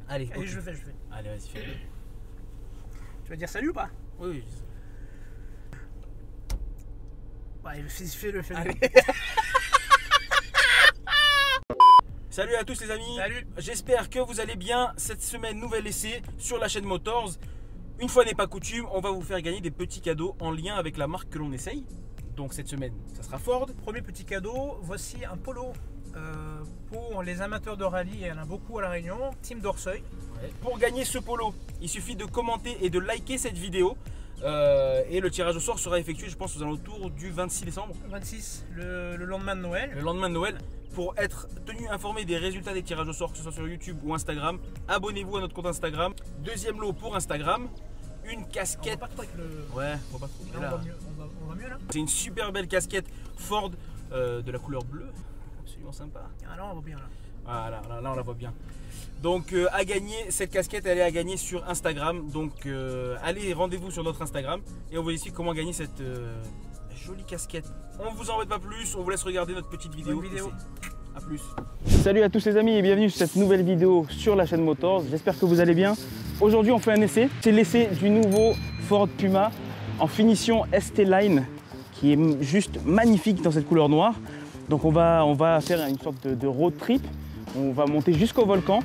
Allez, Allez, je le fais. Allez, vas-y, fais-le. Tu vas dire salut ou pas? Oui. Ouais, fais-le. Allez. Salut à tous les amis. Salut. J'espère que vous allez bien. Cette semaine, nouvel essai sur la chaîne Motors. Une fois n'est pas coutume, on va vous faire gagner des petits cadeaux en lien avec la marque que l'on essaye. Donc cette semaine, ça sera Ford. Premier petit cadeau, voici un polo pour les amateurs de rallye, et il y en a beaucoup à La Réunion, Team d'Orseuil. Ouais. Pour gagner ce polo, il suffit de commenter et de liker cette vidéo. Et le tirage au sort sera effectué, je pense, aux alentours du 26 décembre. 26, le lendemain de Noël. Le lendemain de Noël. Pour être tenu informé des résultats des tirages au sort, que ce soit sur YouTube ou Instagram, abonnez-vous à notre compte Instagram. Deuxième lot pour Instagram, une casquette. On va pas trop avec le... Ouais, faut pas trop. Là, on va mieux là. C'est une super belle casquette Ford de la couleur bleue, absolument sympa. Ah là, on va bien là. Voilà, là on la voit bien. Donc à gagner, cette casquette elle est à gagner sur Instagram. Donc allez, rendez-vous sur notre Instagram et on vous explique comment gagner cette jolie casquette. On vous embête pas plus, on vous laisse regarder notre petite vidéo. A plus. Salut à tous les amis et bienvenue sur cette nouvelle vidéo sur la chaîne Motors. J'espère que vous allez bien. Aujourd'hui on fait un essai. C'est l'essai du nouveau Ford Puma en finition ST Line qui est juste magnifique dans cette couleur noire. Donc on va faire une sorte de road trip. On va monter jusqu'au volcan,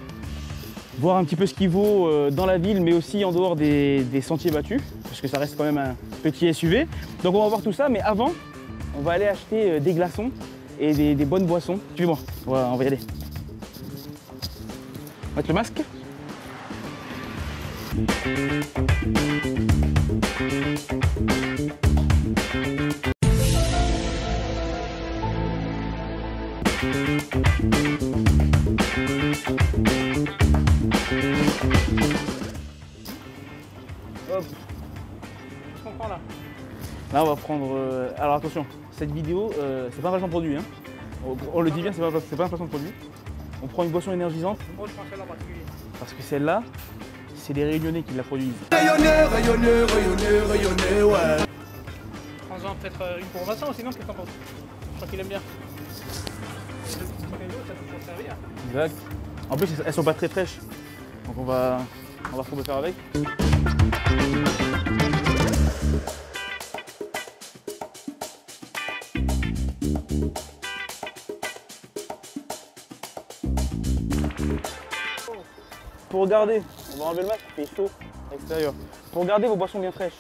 voir un petit peu ce qu'il vaut dans la ville mais aussi en dehors des sentiers battus parce que ça reste quand même un petit SUV. Donc on va voir tout ça, mais avant on va aller acheter des glaçons et des bonnes boissons. Suivez-moi, on va y aller. On va mettre le masque. Hop. Je comprends là. Là on va prendre... alors attention, cette vidéo c'est pas un placement de produit. Hein. On le dit bien, c'est pas un placement de produit. On prend une boisson énergisante. Moi je prends celle-là en particulier. Parce que celle-là, c'est les Réunionnais qui la produisent. Rayonnais, ouais. Prends-en peut-être une pour Vincent aussi, non? Qu'est-ce que t'en penses? Je crois qu'il aime bien. Et le petit caillot, ça peut s'en servir. Exact. En plus, elles sont pas très fraîches. Donc on va trouver faire avec. Pour garder, on va enlever le masque, il fait chaud à l'extérieur. Pour garder vos boissons bien fraîches,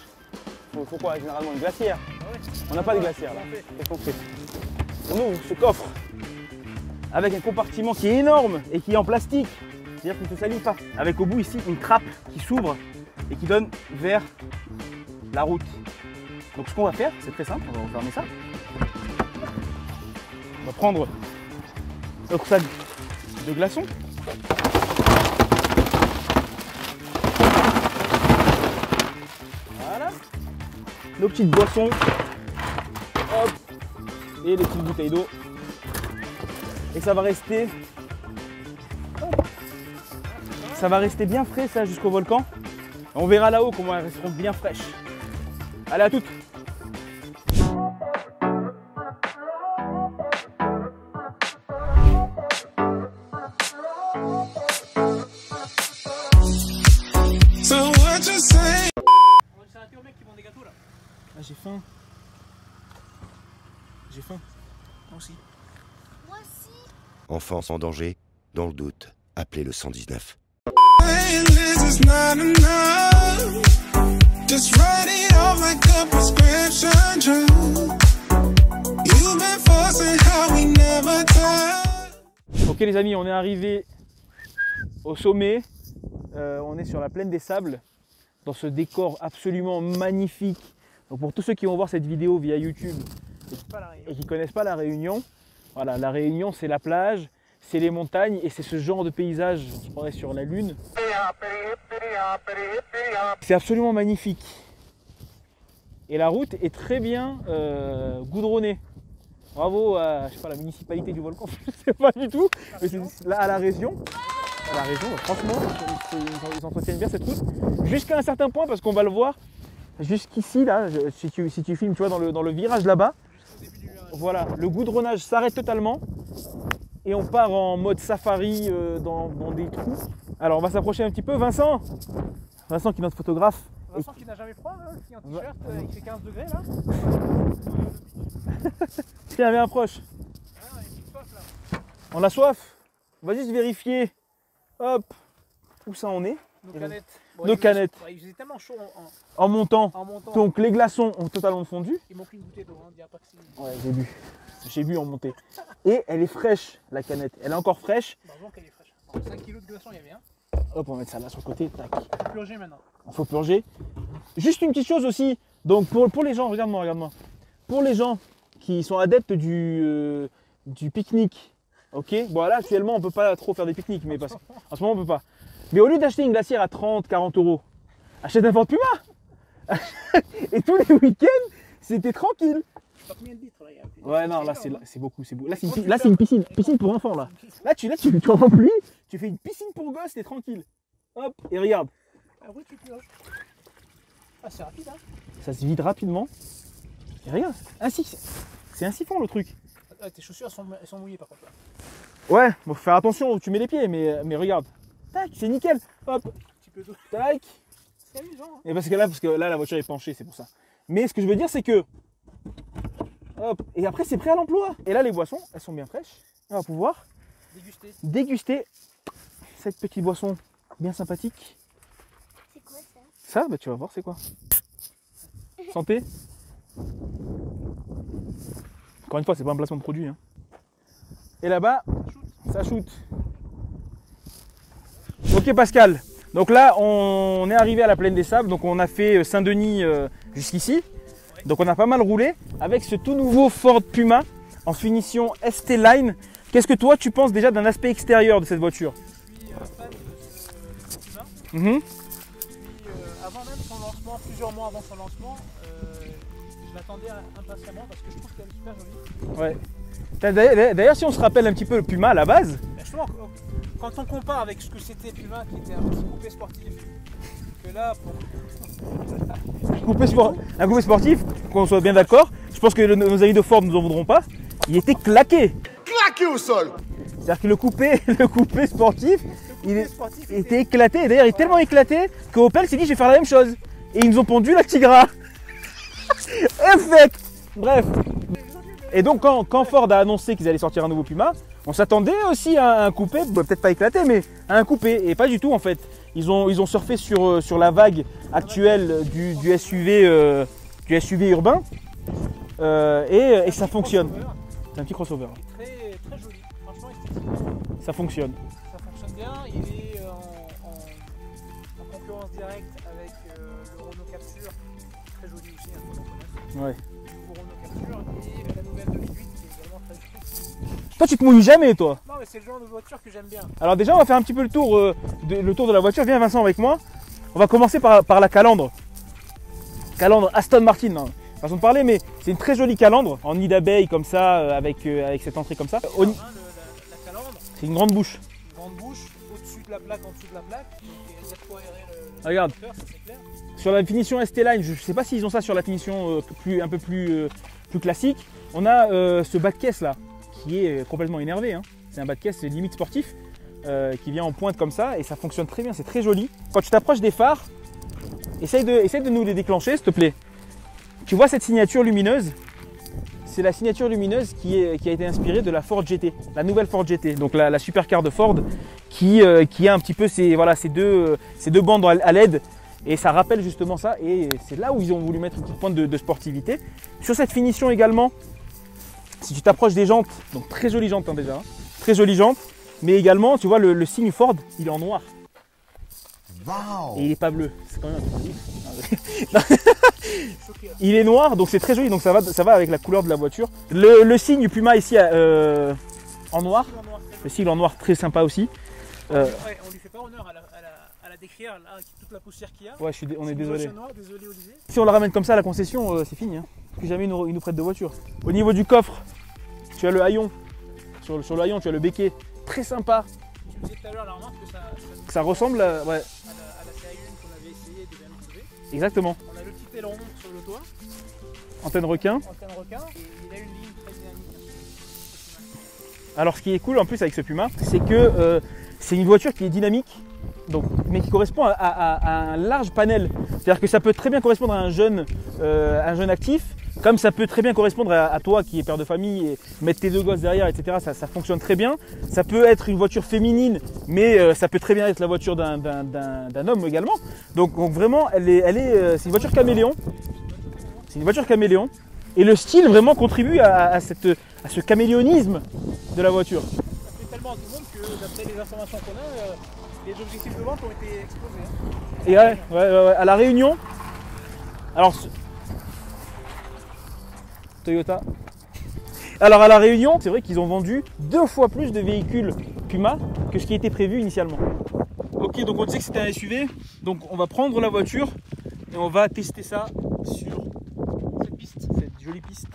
il faut quoi généralement? Une glacière. Ah ouais. On n'a pas de glacière là. Qu'est-ce qu'on fait? On ouvre ce coffre avec un compartiment qui est énorme et qui est en plastique. C'est-à-dire qu'il ne se salit pas. Avec au bout ici une trappe qui s'ouvre et qui donne vers la route. Donc ce qu'on va faire, c'est très simple, on va fermer ça. On va prendre notre sac de glaçons. Voilà. Nos petites boissons. Hop. Et les petites bouteilles d'eau. Et ça va rester... Ça va rester bien frais ça jusqu'au volcan. On verra là-haut comment elles resteront bien fraîches. Allez, à toutes. On va s'arrêter aux mecs qui vendent des gâteaux là. Ah, j'ai faim. J'ai faim. Moi aussi. Enfance en danger, dans le doute, appelez le 119. Ok les amis, on est arrivé au sommet. On est sur la plaine des Sables, dans ce décor absolument magnifique. Donc pour tous ceux qui vont voir cette vidéo via YouTube et qui ne connaissent pas la Réunion, voilà, la Réunion c'est la plage, c'est les montagnes et c'est ce genre de paysage, je croirais sur la Lune. C'est absolument magnifique. Et la route est très bien goudronnée. Bravo à je sais pas, la municipalité du volcan, je ne sais pas du tout, mais c'est là à la région. Franchement, ils entretiennent bien cette route jusqu'à un certain point parce qu'on va le voir jusqu'ici là, si tu filmes, tu vois, dans le virage là-bas, voilà, le goudronnage s'arrête totalement et on part en mode safari dans des trous Alors on va s'approcher un petit peu. Vincent qui est notre photographe. Vincent qui n'a jamais froid, là, qui est en t-shirt, il fait 15 degrés là. Tiens, viens approche. Ah, il y a une petite soif là. On a soif. On va juste vérifier. Hop. Où ça en est? Nos canettes. Bon, Nos canettes. Il faisait tellement chaud En montant. en montant. Donc les glaçons ont totalement fondu. Ils m'ont pris une bouteille d'eau, hein, dis pas que c'est. Ouais, j'ai bu. J'ai bu en montée. Et elle est fraîche, la canette. Elle est encore fraîche. Bah, bon qu'elle est fraîche. Alors, 5 kg de glaçons, il y avait un. Hop, on va mettre ça là sur le côté. Tac. Il faut purger maintenant. Il faut purger. Juste une petite chose aussi. Donc pour les gens, regarde-moi. Pour les gens qui sont adeptes du pique-nique. Ok. Bon là actuellement on peut pas trop faire des pique-niques, mais parce en ce moment on peut pas. Mais au lieu d'acheter une glacière à 30, 40 €, achète un Ford Puma. Et tous les week-ends, c'était tranquille. Je sais pas combien de litres là. Il y a... Ouais, non, là c'est beaucoup, c'est beau. Là c'est une piscine pour enfants là. Là tu remplis, tu fais une piscine pour gosses, t'es tranquille. Hop, et regarde. Ah oui, tu purges. Ah, c'est rapide, hein. Ça se vide rapidement. Et regarde, c'est un siphon le truc. Ah, tes chaussures elles sont mouillées par contre là. Ouais, faut faire attention où tu mets les pieds, mais regarde. Tac, c'est nickel. Hop, Un petit peu d'eau. tac. C'est amusant, hein. Et parce que là la voiture est penchée, c'est pour ça. Mais ce que je veux dire c'est que hop, et après c'est prêt à l'emploi. Et là les boissons, elles sont bien fraîches. On va pouvoir déguster cette petite boisson bien sympathique. C'est quoi ça? Ça, bah tu vas voir c'est quoi. Santé. Encore une fois, c'est pas un placement de produit. Hein. Et là-bas, ça shoot. Ok Pascal. Donc là, on est arrivé à la plaine des Sables. Donc on a fait Saint-Denis jusqu'ici. Donc on a pas mal roulé avec ce tout nouveau Ford Puma en finition ST Line. Qu'est-ce que toi tu penses déjà d'un aspect extérieur de cette voiture? Je suis fan de ce Puma. Mhm. Avant même son lancement, plusieurs mois avant son lancement, je l'attendais impatiemment parce que je trouve qu'elle est super jolie. Ouais. D'ailleurs, si on se rappelle un petit peu le Puma à la base. Et justement, quand on compare avec ce que c'était Puma, qui était un petit coupé sportif, que là, pour... Un coupé sportif, qu'on soit bien d'accord, je pense que nos amis de Ford ne nous en voudront pas, il était claqué. Claqué au sol. C'est-à-dire que le coupé sportif, le sportif était éclaté. Et d'ailleurs, il est tellement éclaté que Opel s'est dit je vais faire la même chose. Et ils nous ont pondu la Tigra. Effect. Bref. Et donc quand Ford a annoncé qu'ils allaient sortir un nouveau Puma, on s'attendait aussi à un coupé, peut-être pas éclaté, mais à un coupé. Et pas du tout en fait. Ils ont surfé sur la vague actuelle du SUV urbain. Et ça fonctionne. C'est un petit crossover. Très, très joli. Franchement, esthétiquement, Ça fonctionne. ça fonctionne bien. Il est en concurrence directe avec le Renault Capture, très joli aussi, il faut le reconnaître. Ouais. Le nouveau Renault Capture et la nouvelle 2008 qui est également très jolie. Toi, tu te mouilles jamais, toi. Non, mais c'est le genre de voiture que j'aime bien. Alors déjà, on va faire un petit peu le tour de la voiture. Viens, Vincent, avec moi. On va commencer par la calandre. Calandre Aston Martin. Hein. Façon de parler, mais c'est une très jolie calandre en nid d'abeille comme ça, avec cette entrée comme ça. La calandre, C'est une grande bouche. une grande bouche, au-dessus de la plaque, en dessous de la plaque. Donc il y a de quoi aérer le Regarde. moteur, ça c'est clair. Sur la finition ST Line, je ne sais pas s'ils ont ça sur la finition un peu plus classique. On a ce bas de caisse là, qui est complètement énervé. Hein. C'est un bas de caisse limite sportif, qui vient en pointe comme ça, et ça fonctionne très bien, c'est très joli. Quand tu t'approches des phares, essaye de nous les déclencher, s'il te plaît. Tu vois cette signature lumineuse? C'est la signature lumineuse qui a été inspirée de la Ford GT, la nouvelle Ford GT, donc la supercar de Ford, qui a un petit peu ces deux bandes à LED, et ça rappelle justement ça, et c'est là où ils ont voulu mettre une petite pointe de sportivité. Sur cette finition également, si tu t'approches des jantes, donc très jolies jantes hein, déjà, hein, très jolies jantes, mais également tu vois le signe Ford, il est en noir. Wow. Et il n'est pas bleu, c'est quand même un truc. Il est noir, donc c'est très joli, donc ça va avec la couleur de la voiture. Le signe Puma ici en noir, le sigle en noir très sympa aussi. Ouais, on lui fait pas honneur à la décrire, là, avec toute la poussière qu'il y a. Ouais, on est désolé. Désolé Olivier. Si on la ramène comme ça à la concession, c'est fini. Hein. Plus jamais ils nous prêtent de voiture. Au niveau du coffre, tu as le haillon. Sur le haillon, tu as le béquet. Très sympa. Tu me disais tout à l'heure la remarque que Ça ressemble à... Ouais, à la CA1 qu'on avait essayé de bien trouver. exactement. On a le petit aileron sur le toit, Antenne requin. antenne requin, et il a une ligne très dynamique. Alors ce qui est cool en plus avec ce Puma, c'est que c'est une voiture qui est dynamique Donc, mais qui correspond à un large panel. C'est-à-dire que ça peut très bien correspondre à un jeune actif, comme ça peut très bien correspondre à toi qui es père de famille et mettre tes 2 gosses derrière, etc. Ça fonctionne très bien. Ça peut être une voiture féminine, mais ça peut très bien être la voiture d'un homme également. Donc vraiment, c'est une voiture caméléon. C'est une voiture caméléon. Et le style vraiment contribue à ce caméléonisme de la voiture. Ça fait tellement à tout le monde que d'après les informations qu'on a, les objectifs de vente ont été explosés. Hein. Et ouais, à La Réunion, alors Toyota. Alors à La Réunion, c'est vrai qu'ils ont vendu 2 fois plus de véhicules Puma que ce qui était prévu initialement. Ok, donc on disait que c'était un SUV, donc on va prendre la voiture et on va tester ça sur Cette piste, cette jolie piste.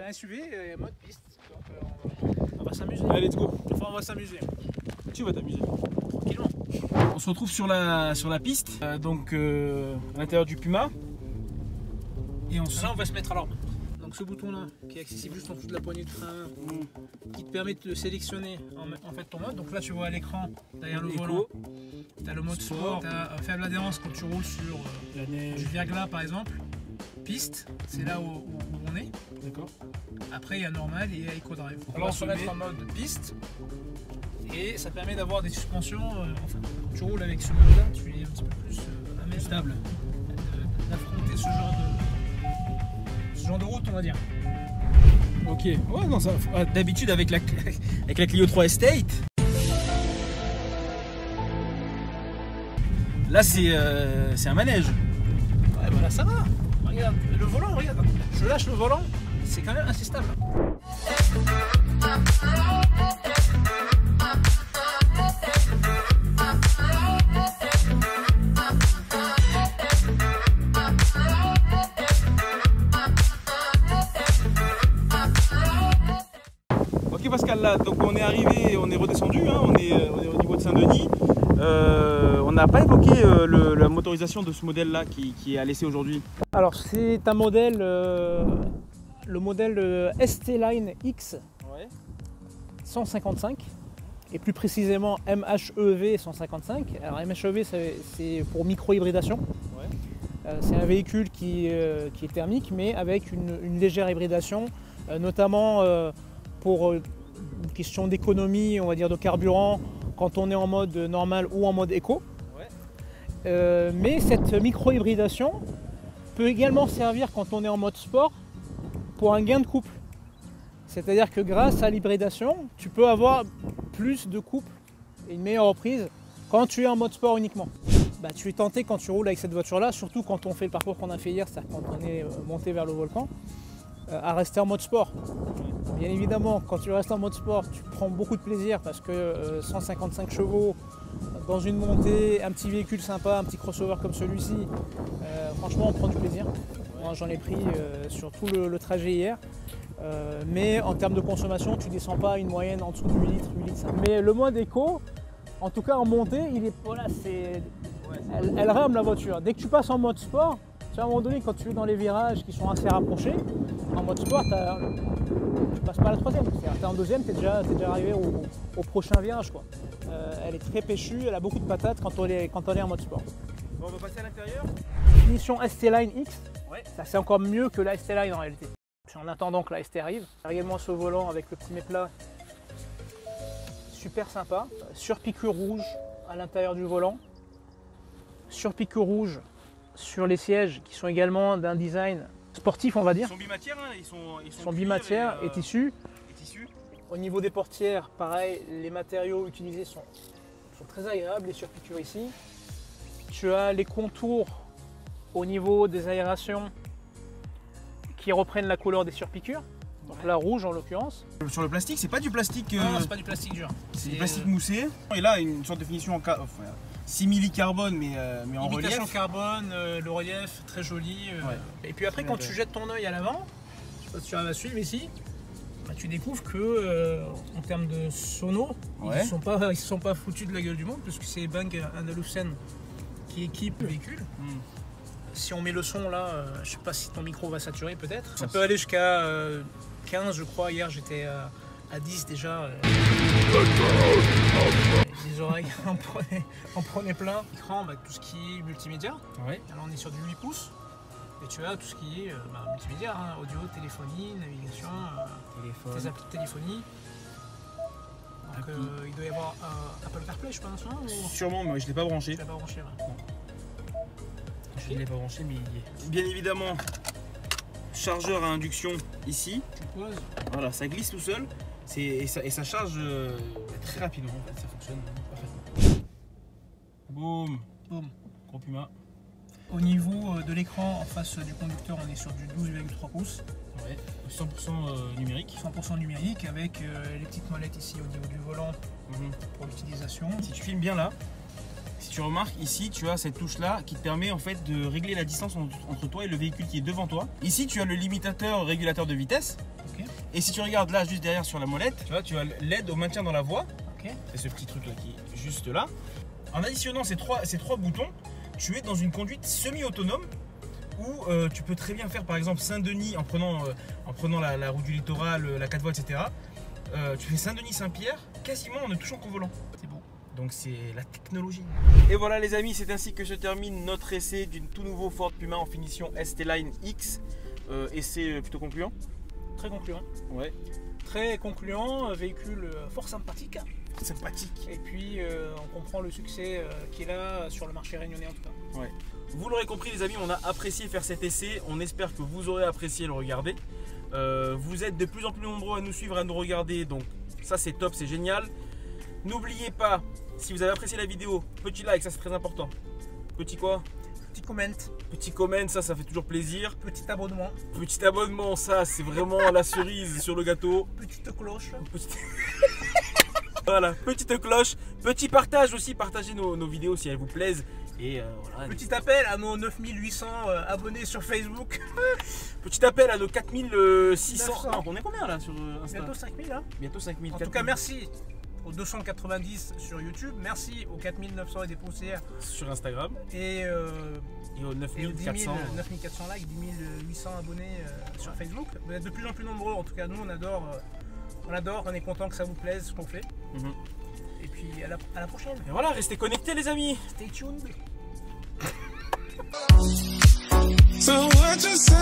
c'est un SUV mode piste. Donc on va s'amuser. Allez, let's go. Enfin, on va s'amuser. Tu vas t'amuser. Tranquillement. On se retrouve sur la piste, à l'intérieur du Puma. Et Là, on va se mettre à l'arme. Donc ce bouton là, qui est accessible juste en dessous de la poignée de frein, qui te permet de sélectionner en fait ton mode. Donc là tu vois à l'écran, derrière le volant, tu as le mode sport, tu as faible adhérence quand tu roules sur du verglas par exemple. Piste, c'est là où on est. D'accord. Après il y a normal et il y a Eco Drive. Alors, on va se mettre en mode piste. Et ça permet d'avoir des suspensions, enfin, quand tu roules avec ce mode là, tu es un petit peu plus à même Stable. d'affronter ce genre de route on va dire. Ok. Ouais, non, ça, d'habitude avec la Clio 3 Estate. Là c'est un manège. Ouais, bah là ça va. Regarde, le volant, regarde. Je lâche le volant, c'est quand même assez stable. Ok Pascal, là, donc on est arrivé, on est redescendu, hein, on est au niveau de Saint-Denis. On n'a pas évoqué la motorisation de ce modèle-là qui est à l'essai aujourd'hui. Alors c'est un modèle, le modèle ST-Line X 155 et plus précisément MHEV 155. Alors MHEV c'est pour micro-hybridation. C'est un véhicule qui est thermique mais avec une légère hybridation, notamment pour une question d'économie, on va dire de carburant quand on est en mode normal ou en mode éco. Mais cette micro-hybridation peut également servir quand on est en mode sport pour un gain de couple. C'est-à-dire que grâce à l'hybridation, tu peux avoir plus de couple et une meilleure reprise quand tu es en mode sport uniquement. Bah, tu es tenté quand tu roules avec cette voiture-là, surtout quand on fait le parcours qu'on a fait hier, c'est-à-dire quand on est monté vers le volcan, à rester en mode sport. Bien évidemment, quand tu restes en mode sport, tu prends beaucoup de plaisir parce que 155 chevaux dans une montée, un petit véhicule sympa, un petit crossover comme celui-ci, franchement on prend du plaisir. Moi j'en ai pris sur tout le trajet hier. Mais en termes de consommation, tu ne descends pas à une moyenne en dessous de 8 litres, 8 litres 5. Mais le mode éco, en tout cas en montée, elle rame la voiture. Dès que tu passes en mode sport, à un moment donné, quand tu es dans les virages qui sont assez rapprochés, en mode sport, tu passes pas à la troisième. C'est-à-dire que tu es en deuxième, tu es déjà arrivé au prochain virage, quoi. Elle est très péchue, elle a beaucoup de patates quand on est en mode sport. Bon, on va passer à l'intérieur. Finition ST-Line X, ça c'est encore mieux que la ST-Line en réalité. En attendant que la ST arrive, également ce volant avec le petit méplat, super sympa. Surpiqûre rouge à l'intérieur du volant, surpiqûre rouge sur les sièges qui sont également d'un design sportif, on va dire. Ils sont bimatières, hein, ils sont bimatières et tissus. tissus. Au niveau des portières, pareil, les matériaux utilisés sont très agréables, les surpiqûres ici. Tu as les contours au niveau des aérations qui reprennent la couleur des surpiqûres, donc la rouge en l'occurrence. Sur le plastique, c'est pas du plastique. Non, c'est pas du plastique dur. C'est du plastique moussé. Et là, une sorte de finition en simili-carbone, mais en relief. Imitation carbone, le relief très joli. Et puis après, quand tu jettes ton œil à l'avant, je sais pas si tu arrives à suivre ici, bah, tu découvres que en termes de sono, ils ne se sont pas foutus de la gueule du monde, puisque c'est Bang & Olufsen qui équipe le véhicule. Si on met le son là, je sais pas si ton micro va saturer peut-être. Ça peut aller jusqu'à 15 je crois, hier j'étais à 10 déjà. Les oreilles en prenez plein. L'écran, tout ce qui est multimédia. Ouais. Alors on est sur du 8 pouces. Et tu as tout ce qui est multimédia, hein, audio, téléphonie, navigation, tes applis de téléphonie. Donc il doit y avoir Apple CarPlay, je pense, ou... Sûrement, mais je ne l'ai pas branché. Je l'ai pas branché, ouais. Je ne l'ai pas branché, mais il y est. Bien évidemment, chargeur à induction ici. Tu poses. Voilà, ça glisse tout seul. Et ça charge très rapidement, en fait. Ça fonctionne parfaitement. Boum. Boum. Gros Puma. Au niveau de l'écran, en face du conducteur, on est sur du 12,3 pouces. Ouais, 100% numérique. 100% numérique avec les petites molettes ici au niveau du volant pour l'utilisation. Si tu filmes bien là, si tu remarques ici, tu as cette touche là qui te permet en fait de régler la distance entre toi et le véhicule qui est devant toi. Ici, tu as le limitateur régulateur de vitesse. Okay. Et si tu regardes là, juste derrière sur la molette, tu vois, tu as l'aide au maintien dans la voie. Okay. C'est ce petit truc là qui est juste là. En additionnant ces trois boutons, tu es dans une conduite semi-autonome où tu peux très bien faire par exemple Saint-Denis en prenant la route du littoral, la 4 voies, etc. Tu fais Saint-Denis-Saint-Pierre quasiment en ne touchant qu'au volant. C'est bon. Donc c'est la technologie. Et voilà les amis, c'est ainsi que se termine notre essai d'une tout nouveau Ford Puma en finition ST-Line X. Essai plutôt concluant. Très concluant. Ouais. Très concluant, véhicule fort sympathique. Sympathique. Et puis on comprend le succès qu'il a sur le marché réunionnais en tout cas. Ouais. Vous l'aurez compris les amis, on a apprécié faire cet essai. On espère que vous aurez apprécié le regarder. Vous êtes de plus en plus nombreux à nous suivre, à nous regarder. Donc ça c'est top, c'est génial. N'oubliez pas, si vous avez apprécié la vidéo, petit like, ça c'est très important. Petit quoi? Petit comment. Petit comment, ça fait toujours plaisir. Petit abonnement. Petit abonnement, ça c'est vraiment la cerise sur le gâteau. Petite cloche. Voilà, petite cloche. Petit partage aussi, partagez nos vidéos si elles vous plaisent. Et voilà. Petit appel à nos 9800 abonnés sur Facebook. Petit appel à nos 4600. 900. Non, on est combien là sur Insta? Bientôt 5000 hein. Bientôt 5000. En tout cas, merci aux 290 sur YouTube. Merci aux 4900 et des poussières sur Instagram. Et aux 9400 likes, 10 800 abonnés sur Facebook. Vous êtes de plus en plus nombreux. En tout cas, nous, on adore. On est content que ça vous plaise ce qu'on fait. Et puis à la prochaine. Et voilà, restez connectés les amis. Stay tuned. So what you say?